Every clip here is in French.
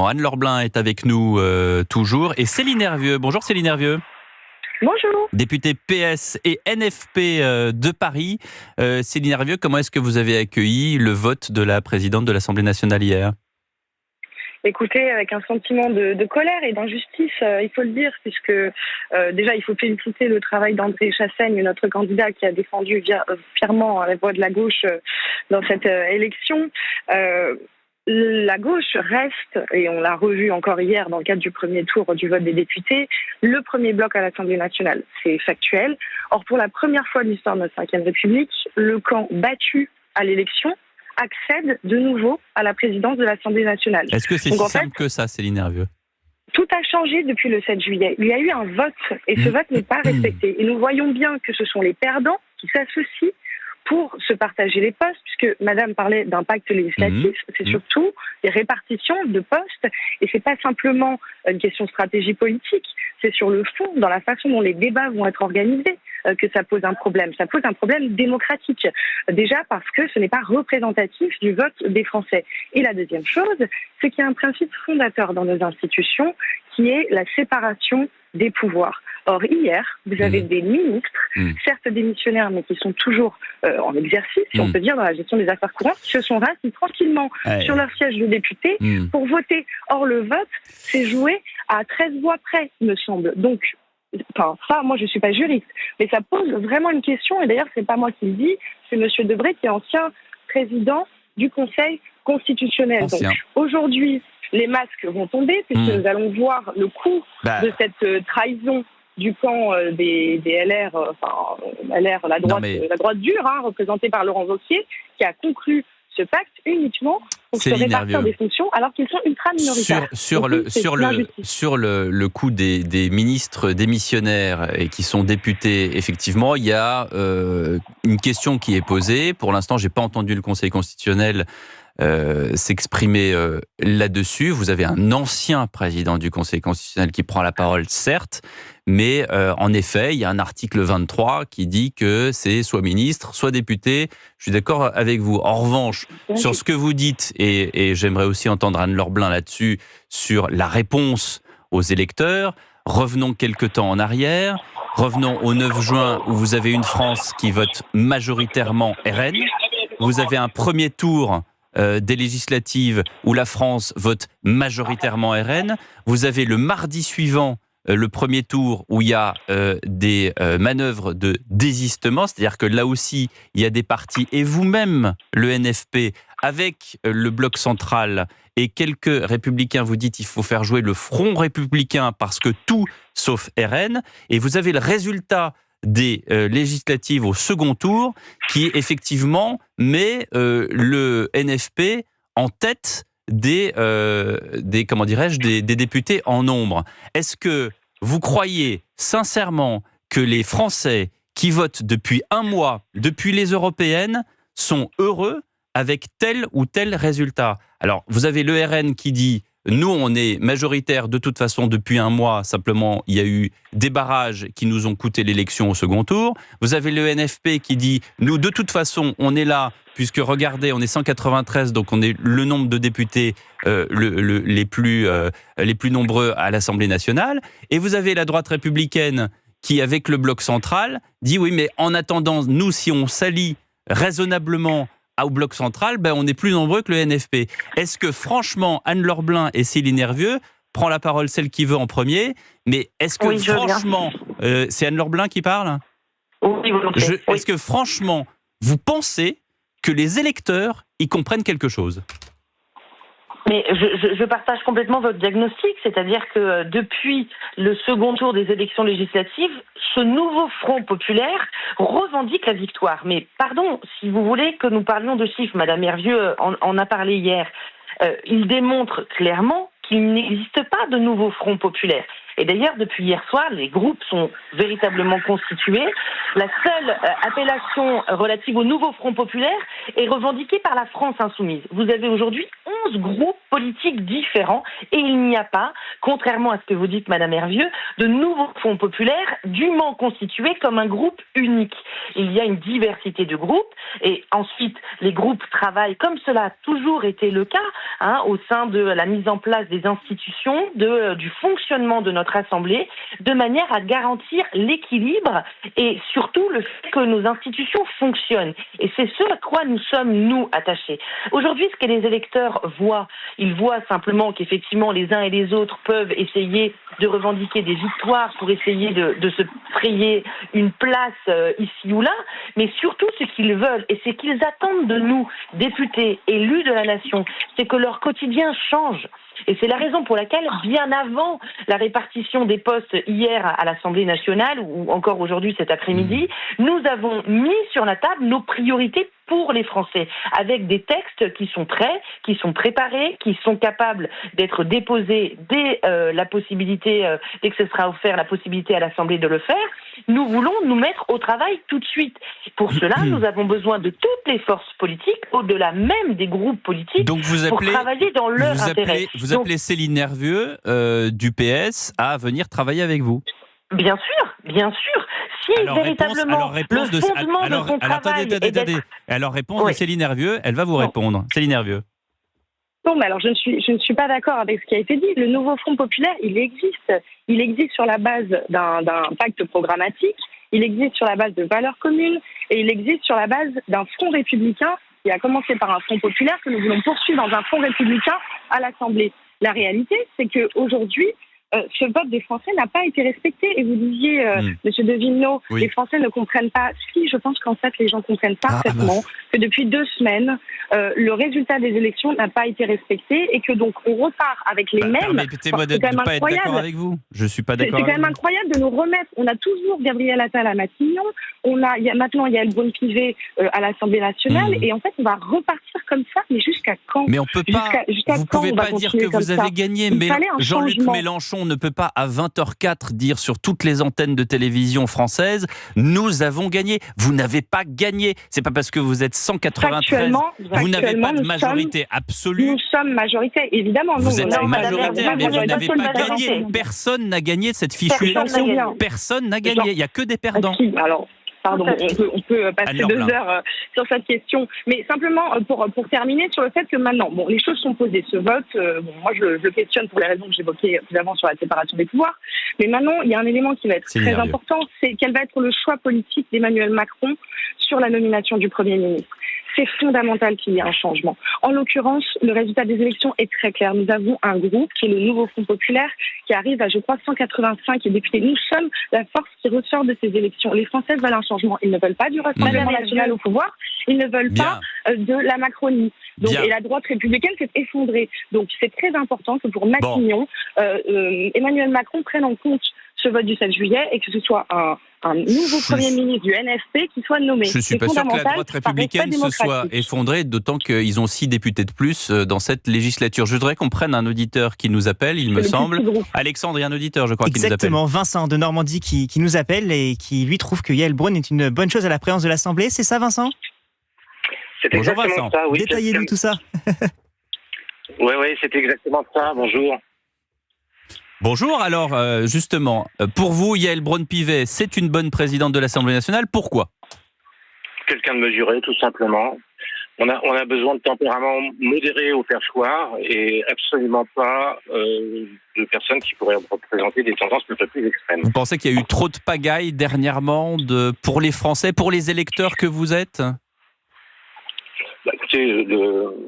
Anne-Laure Blin est avec nous toujours. Et Céline Hervieux. Bonjour Céline Hervieux. Bonjour. Députée PS et NFP de Paris. Céline Hervieux, comment est-ce que vous avez accueilli le vote de la présidente de l'Assemblée nationale hier ? Écoutez, avec un sentiment de colère et d'injustice, il faut le dire, puisque déjà, il faut féliciter le travail d'André Chassaigne, notre candidat qui a défendu fièrement la voix de la gauche dans cette élection. La gauche reste, et on l'a revu encore hier dans le cadre du premier tour du vote des députés, le premier bloc à l'Assemblée nationale. C'est factuel. Or, pour la première fois de l'histoire de notre Ve République, le camp battu à l'élection accède de nouveau à la présidence de l'Assemblée nationale. Est-ce que c'est si simple que ça, Céline Hervieux ? Tout a changé depuis le 7 juillet. Il y a eu un vote, et ce vote n'est pas respecté. Et nous voyons bien que ce sont les perdants qui s'associent pour se partager les postes, puisque Madame parlait d'un pacte législatif, c'est surtout des répartitions de postes, et c'est pas simplement une question de stratégie politique, c'est sur le fond, dans la façon dont les débats vont être organisés, que ça pose un problème. Ça pose un problème démocratique, déjà parce que ce n'est pas représentatif du vote des Français. Et la deuxième chose, c'est qu'il y a un principe fondateur dans nos institutions, qui est la séparation des pouvoirs. Or, hier, vous avez des ministres, certes démissionnaires, mais qui sont toujours en exercice, si on peut dire, dans la gestion des affaires courantes, qui se sont rassis tranquillement sur leur siège de député pour voter. Or, le vote s'est joué à 13 voix près, il me semble. Donc, ça, moi, je ne suis pas juriste, mais ça pose vraiment une question, et d'ailleurs, ce n'est pas moi qui le dis, c'est M. Debré, qui est ancien président du Conseil constitutionnel. Donc, aujourd'hui, les masques vont tomber, puisque nous allons voir le coût de cette trahison du camp des LR, LR, la droite dure, représentée par Laurent Wauquiez, qui a conclu ce pacte uniquement pour se répartir des fonctions, alors qu'ils sont ultra minoritaires. Sur le coup des ministres démissionnaires et qui sont députés, effectivement, il y a une question qui est posée. Pour l'instant, je n'ai pas entendu le Conseil constitutionnel s'exprimer là-dessus. Vous avez un ancien président du Conseil constitutionnel qui prend la parole, certes, mais en effet, il y a un article 23 qui dit que c'est soit ministre, soit député. Je suis d'accord avec vous. En revanche, sur ce que vous dites, et j'aimerais aussi entendre Anne-Laure Blin là-dessus, sur la réponse aux électeurs, revenons quelque temps en arrière. Revenons au 9 juin où vous avez une France qui vote majoritairement RN. Vous avez un premier tour des législatives où la France vote majoritairement RN. Vous avez le mardi suivant le premier tour où il y a des manœuvres de désistement, c'est-à-dire que là aussi, il y a des partis, et vous-même, le NFP, avec le bloc central et quelques républicains, vous dites qu'il faut faire jouer le front républicain parce que tout sauf RN, et vous avez le résultat des législatives au second tour qui effectivement met le NFP en tête des députés en nombre. Est-ce que vous croyez sincèrement que les Français qui votent depuis un mois, depuis les européennes, sont heureux avec tel ou tel résultat ? Alors, vous avez le RN qui dit « Nous, on est majoritaire de toute façon depuis un mois, simplement il y a eu des barrages qui nous ont coûté l'élection au second tour. » Vous avez le NFP qui dit « Nous, de toute façon, on est là, puisque regardez, on est 193, donc on est le nombre de députés les plus nombreux à l'Assemblée nationale. » Et vous avez la droite républicaine qui, avec le bloc central, dit « Oui, mais en attendant, nous, si on s'allie raisonnablement au bloc central, on est plus nombreux que le NFP. » Est-ce que franchement, Anne-Laure Blin et Céline Hervieux, prend la parole celle qui veut en premier, mais est-ce que franchement, c'est Anne-Laure Blin qui parle ? Oui, volontiers. Est-ce que franchement, vous pensez que les électeurs y comprennent quelque chose ? Mais je partage complètement votre diagnostic, c'est-à-dire que depuis le second tour des élections législatives, ce nouveau front populaire revendique la victoire. Mais pardon, si vous voulez que nous parlions de chiffres, Madame Hervieux en a parlé hier, il démontre clairement qu'il n'existe pas de nouveau front populaire. Et d'ailleurs, depuis hier soir, les groupes sont véritablement constitués. La seule appellation relative au nouveau Front populaire est revendiquée par la France insoumise. Vous avez aujourd'hui 11 groupes politiques différents et il n'y a pas, contrairement à ce que vous dites, Madame Hervieux, de nouveau Front populaire dûment constitué comme un groupe unique. Il y a une diversité de groupes et ensuite les groupes travaillent comme cela a toujours été le cas au sein de la mise en place des institutions, du fonctionnement de notre Assemblée, de manière à garantir l'équilibre et surtout le fait que nos institutions fonctionnent. Et c'est ce à quoi nous sommes, nous, attachés. Aujourd'hui, ce que les électeurs voient, ils voient simplement qu'effectivement les uns et les autres peuvent essayer de revendiquer des victoires pour essayer de se frayer une place ici ou là, mais surtout ce qu'ils veulent et ce qu'ils attendent de nous, députés, élus de la nation, c'est que leur quotidien change. Et c'est la raison pour laquelle, bien avant la répartition des postes hier à l'Assemblée nationale, ou encore aujourd'hui cet après-midi, nous avons mis sur la table nos priorités pour les Français, avec des textes qui sont prêts, qui sont préparés, qui sont capables d'être déposés dès la possibilité, dès que ce sera offert la possibilité à l'Assemblée de le faire. Nous voulons nous mettre au travail tout de suite. Pour cela, nous avons besoin de toutes les forces politiques, au-delà même des groupes politiques, donc pour travailler dans leur intérêt. Vous appelez Céline Nervieux du PS à venir travailler avec vous? Bien sûr, bien sûr. Si véritablement le fondement de son travail est d'être... Alors, réponse de Céline Nervieux, elle va vous répondre. Céline Nervieux. Non, mais alors je ne suis pas d'accord avec ce qui a été dit. Le nouveau Front populaire, il existe. Il existe sur la base d'un pacte programmatique, il existe sur la base de valeurs communes et il existe sur la base d'un front républicain qui a commencé par un Front populaire que nous voulons poursuivre dans un front républicain à l'Assemblée. La réalité, c'est qu'aujourd'hui, ce vote des Français n'a pas été respecté. Et vous disiez, Monsieur De Villeneuve, les Français ne comprennent pas. Si, je pense qu'en fait, les gens comprennent parfaitement que depuis 2 semaines, le résultat des élections n'a pas été respecté et que donc on repart avec les mêmes. Permettez-moi de ne pas être d'accord avec vous. Je suis pas d'accord. C'est quand même incroyable de nous remettre. On a toujours Gabriel Attal à Matignon. Maintenant Yaël Braun-Pivet à l'Assemblée nationale. Et en fait, on va repartir comme ça. Mais jusqu'à quand? Mais on peut pas. Vous pouvez pas dire que vous avez gagné. Mais Jean-Luc Mélenchon ne peut pas à 20h04 dire sur toutes les antennes de télévision françaises nous avons gagné. Vous n'avez pas gagné. C'est pas parce que vous êtes 193. Vous n'avez pas de majorité absolue. Nous sommes majorité, évidemment. Vous êtes majoritaire, mais vous n'avez pas gagné. Personne n'a gagné cette fichue élection. Personne n'a gagné. Il n'y a que des perdants. Alors, pardon, on peut passer 2 heures sur cette question. Mais simplement, pour terminer, sur le fait que maintenant, les choses sont posées. Ce vote, moi je le questionne pour les raisons que j'évoquais plus avant sur la séparation des pouvoirs. Mais maintenant, il y a un élément qui va être très important, c'est quel va être le choix politique d'Emmanuel Macron sur la nomination du Premier ministre. C'est fondamental qu'il y ait un changement. En l'occurrence, le résultat des élections est très clair. Nous avons un groupe qui est le nouveau Front populaire qui arrive à, je crois, 185 députés. Nous sommes la force qui ressort de ces élections. Les Français veulent un changement. Ils ne veulent pas du Rassemblement national au pouvoir. Ils ne veulent pas de la Macronie. Donc, et la droite républicaine s'est effondrée. Donc c'est très important que pour Matignon, Emmanuel Macron prenne en compte ce vote du 7 juillet et que ce soit un nouveau Premier ministre du NFP qui soit nommé. Je ne suis pas sûr que la droite républicaine se soit effondrée, d'autant qu'ils ont 6 députés de plus dans cette législature. Je voudrais qu'on prenne un auditeur qui nous appelle, il me semble. Alexandre, il y a un auditeur, je crois, qui nous appelle. Exactement, Vincent de Normandie qui nous appelle et qui, lui, trouve que Yaël Braun est une bonne chose à la présidence de l'Assemblée. C'est ça, Vincent? Bonjour Vincent. Ça, oui. Détaillez-nous tout ça. Oui, c'est exactement ça. Bonjour. Bonjour, alors justement, pour vous, Yaël Braun-Pivet, c'est une bonne présidente de l'Assemblée nationale, pourquoi? Quelqu'un de mesuré, tout simplement. On a besoin de tempérament modéré au perchoir et absolument pas de personnes qui pourraient représenter des tendances un peu plus extrêmes. Vous pensez qu'il y a eu trop de pagaille dernièrement pour les Français, pour les électeurs que vous êtes? Écoutez,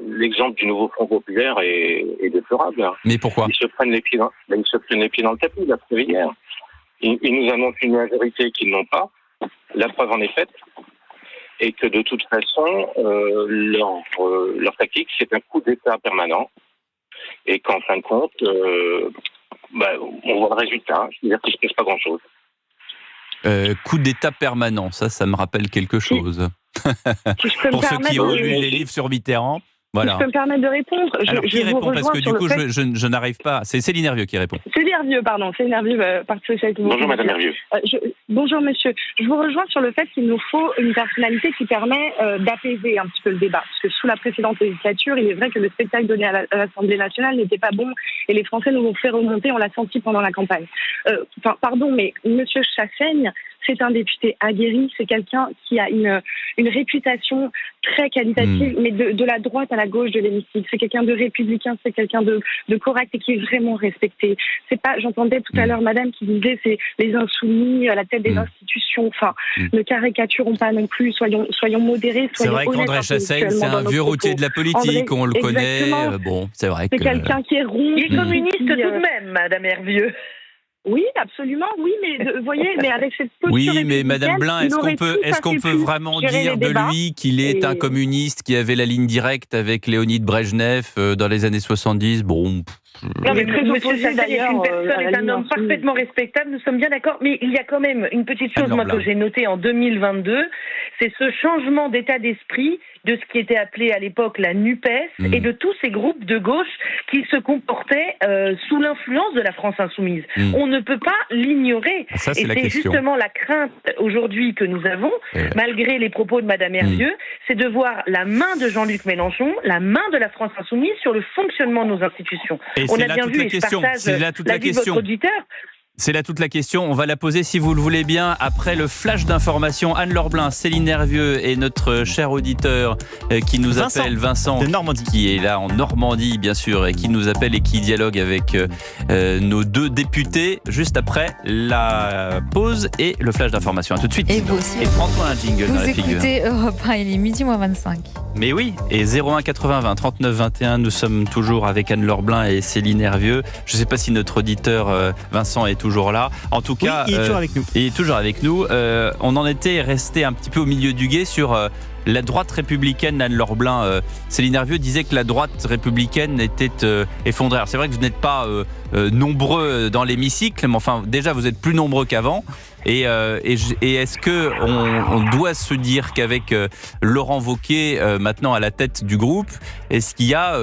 l'exemple du nouveau Front populaire est déplorable. Mais pourquoi? Ils se prennent les pieds dans le tapis, la preuve hier. Ils nous annoncent une majorité qu'ils n'ont pas. La preuve en est faite. Et que de toute façon, leur tactique, c'est un coup d'État permanent. Et qu'en fin de compte, on voit le résultat. C'est-à-dire qu'il ne se passe pas grand-chose. Coup d'État permanent, ça me rappelle quelque chose. Si pour ceux qui ont lu les livres sur Mitterrand. Voilà. Je peux me permettre de répondre. Alors, qui répond? Parce que du coup, je n'arrive pas. C'est Céline Hervieux qui répond. Céline Hervieux, pardon. Céline Hervieux, Parti socialiste. Bonjour, Madame Hervieux. Bonjour, monsieur. Je vous rejoins sur le fait qu'il nous faut une personnalité qui permet d'apaiser un petit peu le débat. Parce que sous la précédente législature, il est vrai que le spectacle donné à l'Assemblée nationale n'était pas bon et les Français nous l'ont fait remonter, on l'a senti pendant la campagne. Pardon, mais monsieur Chassaigne, c'est un député aguerri, c'est quelqu'un qui a une réputation très qualitative, mais de la droite à la gauche de l'hémicycle. C'est quelqu'un de républicain, c'est quelqu'un de correct et qui est vraiment respecté. C'est pas, j'entendais tout à l'heure madame qui disait c'est les insoumis à la tête des institutions. Enfin, ne caricaturons pas non plus, soyons modérés, soyons honnêtes. C'est vrai qu'André Chassaigne, c'est un vieux routier de la politique, on le connaît. Bon, c'est vrai que... C'est quelqu'un qui est rond. Il est communiste tout de même, Madame Hervieux. Oui, absolument, oui, mais vous voyez, mais avec cette posture. Oui, mais Madame Blin, est-ce qu'on peut vraiment dire de lui qu'il est un communiste qui avait la ligne directe avec Léonid Brejnev dans les années 70? Bon. Non, mais Monsieur Chassaigne est une personne, est un homme parfaitement respectable, nous sommes bien d'accord, mais il y a quand même une petite chose moi, que j'ai notée en 2022, c'est ce changement d'état d'esprit de ce qui était appelé à l'époque la NUPES et de tous ces groupes de gauche qui se comportaient sous l'influence de la France insoumise. On ne peut pas l'ignorer. Ça, et c'est justement la crainte aujourd'hui que nous avons, malgré les propos de Madame Hervieux, c'est de voir la main de Jean-Luc Mélenchon, la main de la France insoumise sur le fonctionnement de nos institutions. Et on a bien vu, et je partage l'avis de votre auditeur. C'est là toute la question. On va la poser, si vous le voulez bien, après le flash d'information. Anne-Laure Blin, Céline Hervieux et notre cher auditeur qui nous appelle, Vincent, de Normandie, qui est là en Normandie, bien sûr, et qui nous appelle et qui dialogue avec nos deux députés juste après la pause et le flash d'information. À tout de suite. Et vous aussi. Et prends-toi un jingle dans la figure. Vous écoutez Europe 1, il est midi moins 25. Mais oui, et 01 80 20 39 21, nous sommes toujours avec Anne-Laure Blin et Céline Hervieux. Je ne sais pas si notre auditeur Vincent est toujours là. En tout cas, il est toujours avec nous. Il est toujours avec nous. On en était resté un petit peu au milieu du gué sur la droite républicaine. Anne-Laure Blin, Céline Hervieux disait que la droite républicaine était effondrée. Alors c'est vrai que vous n'êtes pas nombreux dans l'hémicycle, mais enfin déjà vous êtes plus nombreux qu'avant. Et est-ce que on doit se dire qu'avec Laurent Wauquiez maintenant à la tête du groupe, est-ce qu'il y a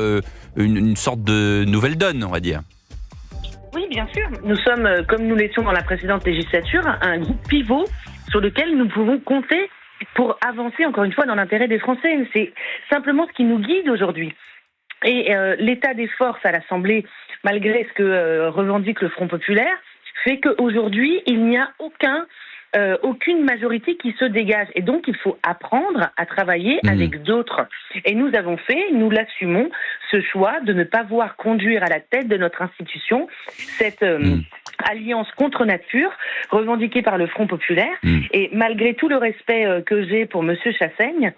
une sorte de nouvelle donne, on va dire? Oui, bien sûr. Nous sommes, comme nous l'étions dans la précédente législature, un groupe pivot sur lequel nous pouvons compter pour avancer, encore une fois, dans l'intérêt des Français. C'est simplement ce qui nous guide aujourd'hui. Et l'état des forces à l'Assemblée, malgré ce que revendique le Front populaire, fait qu'aujourd'hui, il n'y a aucune majorité qui se dégage. Et donc, il faut apprendre à travailler avec d'autres. Et nous avons fait, nous l'assumons, ce choix de ne pas voir conduire à la tête de notre institution cette alliance contre nature revendiquée par le Front populaire. Et malgré tout le respect que j'ai pour Monsieur Chassaigne,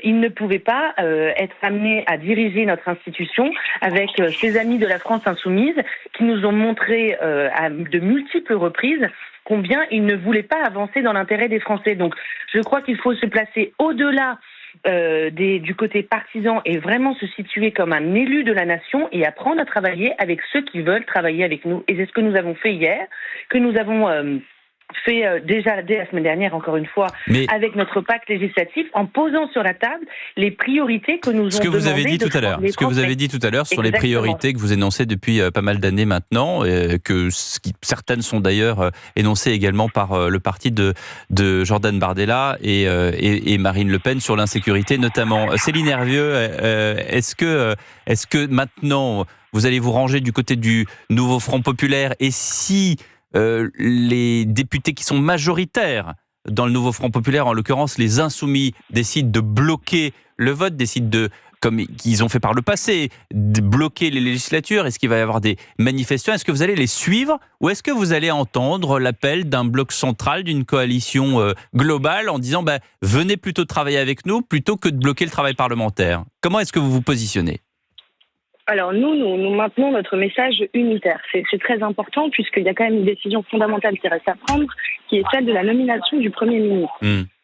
il ne pouvait pas être amené à diriger notre institution avec ses amis de la France insoumise qui nous ont montré à de multiples reprises combien ils ne voulaient pas avancer dans l'intérêt des Français. Donc je crois qu'il faut se placer au-delà du côté partisan et vraiment se situer comme un élu de la nation et apprendre à travailler avec ceux qui veulent travailler avec nous. Et c'est ce que nous avons fait hier, que nous avons fait déjà dès la semaine dernière, encore une fois, avec notre pacte législatif, en posant sur la table les priorités que nous ont demandé. Ce que vous avez dit tout à l'heure, sur les priorités que vous énoncez depuis pas mal d'années maintenant, que certaines sont d'ailleurs énoncées également par le parti de Jordan Bardella et Marine Le Pen sur l'insécurité notamment. Céline Hervieux, est-ce que maintenant vous allez vous ranger du côté du nouveau Front populaire, et si les députés qui sont majoritaires dans le nouveau Front populaire, en l'occurrence les Insoumis, décident de bloquer le vote, décident de, comme ils ont fait par le passé, de bloquer les législatures? Est-ce qu'il va y avoir des manifestations? Est-ce que vous allez les suivre, ou est-ce que vous allez entendre l'appel d'un bloc central, d'une coalition globale en disant venez plutôt travailler avec nous plutôt que de bloquer le travail parlementaire? Comment est-ce que vous vous positionnez? Alors nous maintenons notre message unitaire. C'est très important puisqu'il y a quand même une décision fondamentale qui reste à prendre, qui est celle de la nomination du Premier ministre.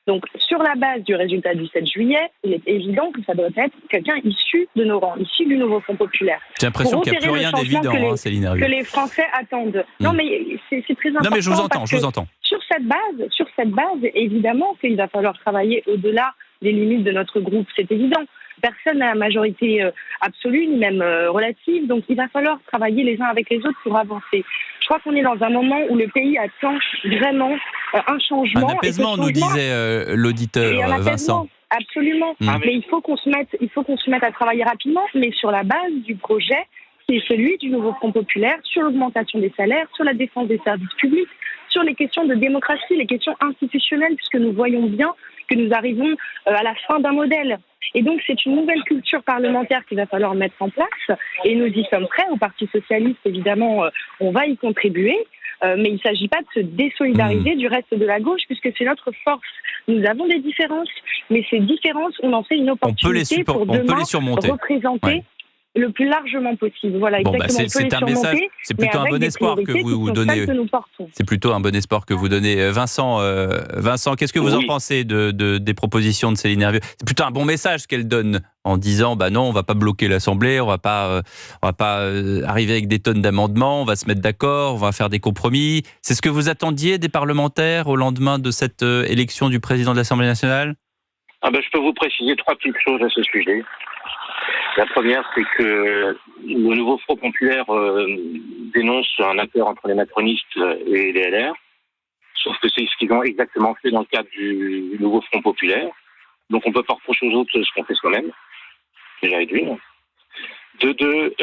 Donc sur la base du résultat du 7 juillet, il est évident que ça doit être quelqu'un issu de nos rangs, issu du nouveau Front populaire. J'ai l'impression qu'il n'y a plus rien d'évident, Céline Hervieux. Que les Français attendent. Non mais c'est très important. Non mais je vous entends. Sur cette base, évidemment qu'il va falloir travailler au-delà des limites de notre groupe, c'est évident. personne n'a la majorité absolue, ni même relative. Donc, il va falloir travailler les uns avec les autres pour avancer. Je crois qu'on est dans un moment où le pays attend vraiment un changement. Un apaisement, nous disait l'auditeur Vincent. Absolument. Mais il faut qu'on se mette à travailler rapidement, mais sur la base du projet qui est celui du nouveau Front populaire, sur l'augmentation des salaires, sur la défense des services publics, sur les questions de démocratie, les questions institutionnelles, puisque nous voyons bien que nous arrivons à la fin d'un modèle. Et donc, c'est une nouvelle culture parlementaire qu'il va falloir mettre en place. Et nous y sommes prêts. Au Parti socialiste, évidemment, on va y contribuer. Mais il ne s'agit pas de se désolidariser du reste de la gauche, puisque c'est notre force. Nous avons des différences, mais ces différences, on en fait une opportunité pour demain représenter le plus largement possible. Voilà, exactement. C'est un message, c'est plutôt un bon espoir que vous donnez. C'est plutôt un bon espoir que vous donnez. Vincent, qu'est-ce que vous en pensez des propositions de Céline Hervieux ? C'est plutôt un bon message qu'elle donne en disant non, on va pas bloquer l'Assemblée, on va pas arriver avec des tonnes d'amendements, on va se mettre d'accord, on va faire des compromis. C'est ce que vous attendiez des parlementaires au lendemain de cette élection du président de l'Assemblée nationale ? Je peux vous préciser 3 petites choses à ce sujet. La première, c'est que le nouveau Front populaire dénonce un accord entre les macronistes et les LR, sauf que c'est ce qu'ils ont exactement fait dans le cadre du nouveau Front populaire. Donc on ne peut pas reprocher aux autres ce qu'on fait soi-même, déjà réduit. De deux,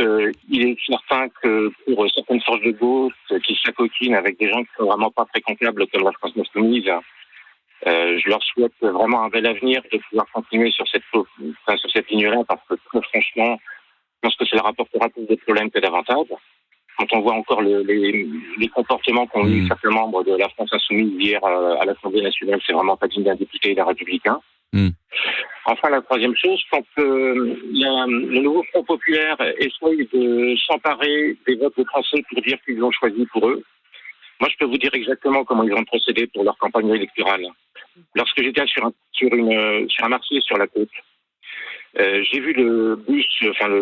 il est certain que pour certaines forces de gauche qui s'acoquinent avec des gens qui sont vraiment pas fréquentables comme la France insoumise, je leur souhaite vraiment un bel avenir de pouvoir continuer sur cette ligne-là, parce que très franchement, je pense que cela rapportera plus de problèmes que d'avantages. Quand on voit encore les comportements qu'ont eu certains membres de la France insoumise hier à l'Assemblée nationale, c'est vraiment pas digne d'un député et d'un républicain. Enfin, la troisième chose, quand le nouveau Front populaire essaye de s'emparer des votes des Français pour dire qu'ils l'ont choisi pour eux, moi je peux vous dire exactement comment ils ont procédé pour leur campagne électorale. Lorsque j'étais sur un marché sur la côte, j'ai vu le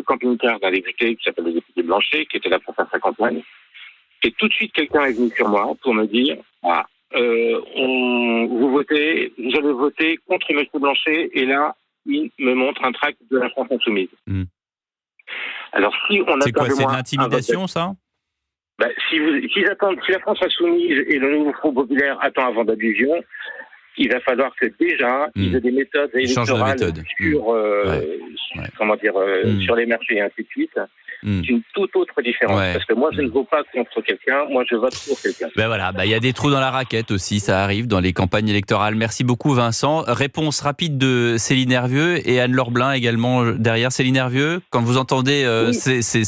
camping-car d'un député qui s'appelle le député Blanchet, qui était là pour faire sa campagne. Et tout de suite, quelqu'un est venu sur moi pour me dire vous allez voter contre M. Blanchet, et là, il me montre un tract de la France insoumise. Alors, si on c'est quoi, c'est de l'intimidation, ça ? Si la France insoumise et le nouveau Front populaire attend un vent d'adhésion, il va falloir que déjà ils aient des méthodes électorales sur les marchés et ainsi de suite. C'est une toute autre différence. Parce que moi, je ne vote pas contre quelqu'un, moi, je vote pour quelqu'un. Il y a des trous dans la raquette aussi, ça arrive dans les campagnes électorales. Merci beaucoup, Vincent. Réponse rapide de Céline Hervieux et Anne-Laure Blin également derrière. Céline Hervieux, quand vous entendez, c'est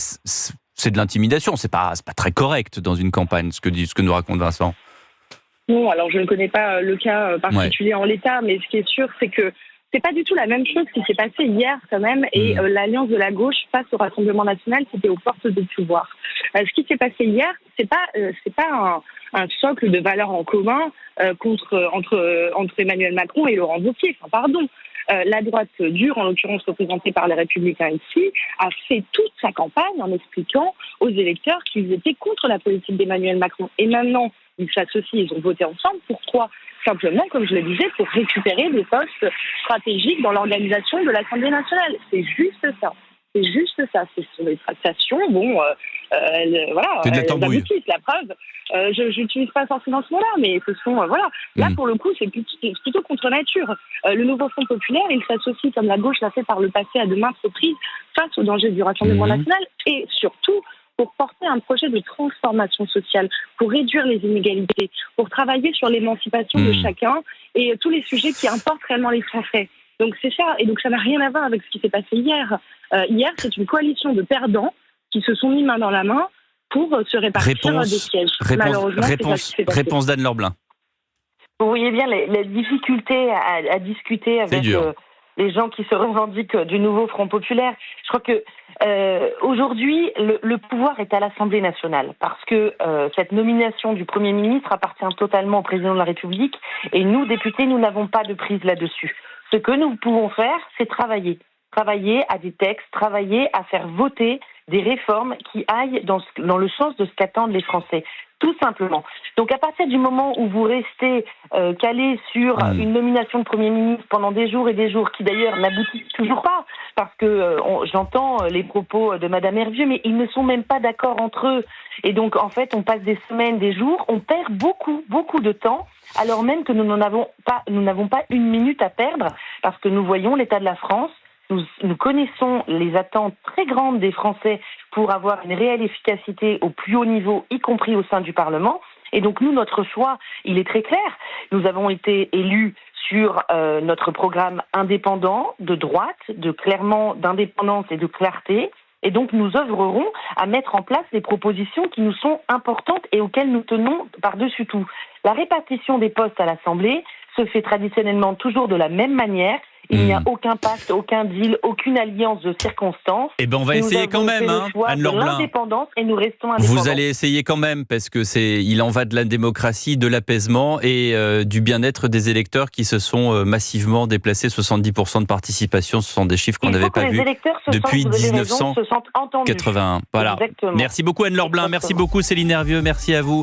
de l'intimidation, c'est pas très correct dans une campagne, ce que nous raconte Vincent. Non, alors je ne connais pas le cas particulier en l'état, mais ce qui est sûr, c'est que c'est pas du tout la même chose qui s'est passé hier quand même, et l'alliance de la gauche face au Rassemblement national qui était aux portes du pouvoir. Ce qui s'est passé hier, c'est pas un socle de valeurs en commun entre Emmanuel Macron et Laurent Wauquiez. Enfin, pardon. La droite dure, en l'occurrence représentée par les Républicains ici, a fait toute sa campagne en expliquant aux électeurs qu'ils étaient contre la politique d'Emmanuel Macron. Et maintenant, ils s'associent, ils ont voté ensemble. Pourquoi ? Simplement, comme je le disais, pour récupérer des postes stratégiques dans l'organisation de l'Assemblée nationale. C'est juste ça. Ce sont des tractations. C'est de la tambouille. Elles aboutissent. La preuve, je n'utilise pas forcément ce mot-là, mais ce sont, Là, pour le coup, c'est plutôt contre nature. Le nouveau Front populaire, il s'associe, comme la gauche l'a fait par le passé à de maintes reprises, face aux dangers du Rassemblement national, et surtout pour porter un projet de transformation sociale, pour réduire les inégalités, pour travailler sur l'émancipation de chacun et tous les sujets qui importent réellement les Français. Donc c'est ça, et donc ça n'a rien à voir avec ce qui s'est passé hier. Hier, c'est une coalition de perdants qui se sont mis main dans la main pour se répartir des sièges. Réponse d'Anne-Laure Blin. Vous voyez bien les difficultés à discuter avec les gens qui se revendiquent du nouveau Front populaire. Je crois que aujourd'hui, le pouvoir est à l'Assemblée nationale, parce que cette nomination du Premier ministre appartient totalement au président de la République, et nous, députés, nous n'avons pas de prise là-dessus. Ce que nous pouvons faire, c'est travailler à des textes, travailler à faire voter des réformes qui aillent dans le sens de ce qu'attendent les Français. tout simplement. Donc à partir du moment où vous restez calé sur une nomination de Premier ministre pendant des jours et des jours, qui d'ailleurs n'aboutit toujours pas, parce que j'entends les propos de Madame Hervieux, mais ils ne sont même pas d'accord entre eux. Et donc en fait, on passe des semaines, des jours, on perd beaucoup, beaucoup de temps, alors même que nous n'avons pas une minute à perdre, parce que nous voyons l'état de la France. Nous connaissons les attentes très grandes des Français pour avoir une réelle efficacité au plus haut niveau, y compris au sein du Parlement. Et donc nous, notre choix, il est très clair. Nous avons été élus sur notre programme indépendant, de droite, d'indépendance et de clarté. Et donc nous œuvrerons à mettre en place les propositions qui nous sont importantes et auxquelles nous tenons par-dessus tout. La répartition des postes à l'Assemblée se fait traditionnellement toujours de la même manière. Il n'y a aucun pacte, aucun deal, aucune alliance de circonstances. Eh ben, on va essayer quand même, Anne-Laure Blin. L'indépendance et nous restons indépendants. Vous allez essayer quand même, parce que il en va de la démocratie, de l'apaisement et du bien-être des électeurs qui se sont massivement déplacés. 70% de participation, ce sont des chiffres qu'on n'avait pas vus depuis 1981. Voilà. Exactement. Merci beaucoup, Anne-Laure Blin. Merci beaucoup, Céline Hervieux. Merci à vous.